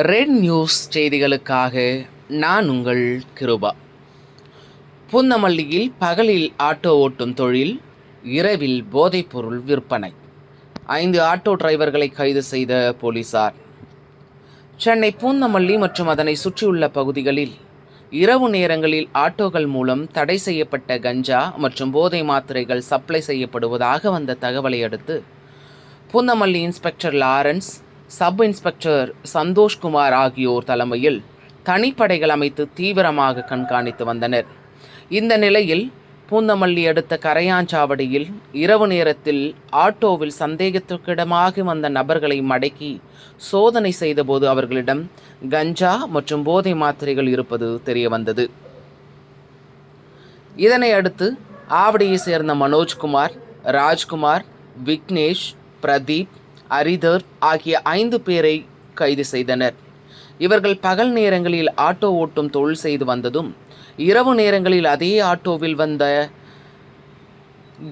Red news செய்திகளுக்காக நான் உங்கள் கிருபா. பூந்தமல்லியில் பகலில் ஆட்டோ ஓட்டும் தொழில், இரவில் போதைப்பொருள் விற்பனை. 5 ஆட்டோ டிரைவர்களை கைது செய்த போலீசார். சென்னை பூந்தமல்லி மற்றும் அதனை சுற்றியுள்ள பகுதிகளில் இரவு நேரங்களில் ஆட்டோக்கள் மூலம் தடை செய்யப்பட்ட கஞ்சா மற்றும் போதை மாத்திரைகள் சப்ளை செய்யப்படுவதாக வந்த தகவலை அடுத்து Poonamallee inspector Lawrence, sub inspector Santhoshkumar ஆகியோர் தலைமையில் தனிப்படைகள் அமைத்து தீவிரமாக கண்காணித்து வந்தனர். இந்த நிலையில் பூந்தமல்லி அடுத்த கரையாஞ்சாவடியில் இரவு நேரத்தில் ஆட்டோவில் சந்தேகத்திற்கிடமாக வந்த நபர்களை மடக்கி சோதனை செய்தபோது அவர்களிடம் கஞ்சா மற்றும் போதை மாத்திரைகள் இருப்பது தெரியவந்தது. இதனை அடுத்து ஆவடியை சேர்ந்த மனோஜ்குமார், ராஜ்குமார், விக்னேஷ், பிரதீப், அரிதர் ஆகிய 5 பேரை கைது செய்தனர். இவர்கள் பகல் நேரங்களில் ஆட்டோ ஓட்டும் தொழில் செய்து வந்ததும், இரவு நேரங்களில் அதே ஆட்டோவில் வந்த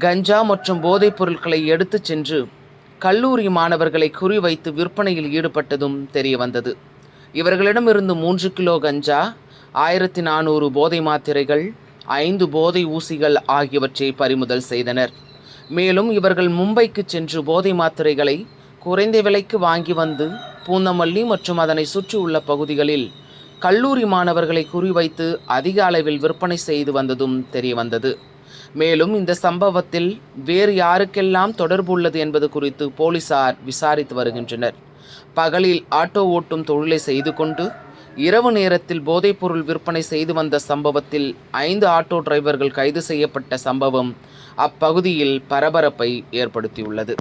கஞ்சா மற்றும் போதைப் பொருட்களை எடுத்து சென்று கல்லூரி மாணவர்களை குறிவைத்து விற்பனையில் ஈடுபட்டதும் தெரிய வந்தது. இவர்களிடமிருந்து 3 கிலோ கஞ்சா, 1400 போதை மாத்திரைகள், 5 போதை ஊசிகள் ஆகியவற்றை பறிமுதல் செய்தனர். மேலும் இவர்கள் மும்பைக்கு சென்று போதை மாத்திரைகளை குறைந்த விலைக்கு வாங்கி வந்து பூந்தமல்லி மற்றும் அதனை சுற்றியுள்ள பகுதிகளில் கல்லூரி மாணவர்களை குறிவைத்து அதிக அளவில் விற்பனை செய்து வந்ததும் தெரிய வந்தது. மேலும் இந்த சம்பவத்தில் வேறு யாருக்கெல்லாம் தொடர்பு உள்ளது என்பது குறித்து போலீசார் விசாரித்து வருகின்றனர். பகலில் ஆட்டோ ஓட்டும் தொழிலை செய்து கொண்டு இரவு நேரத்தில் போதைப்பொருள் விற்பனை செய்து வந்த சம்பவத்தில் 5 ஆட்டோ டிரைவர்கள் கைது செய்யப்பட்ட சம்பவம் அப்பகுதியில் பரபரப்பை ஏற்படுத்தியுள்ளது.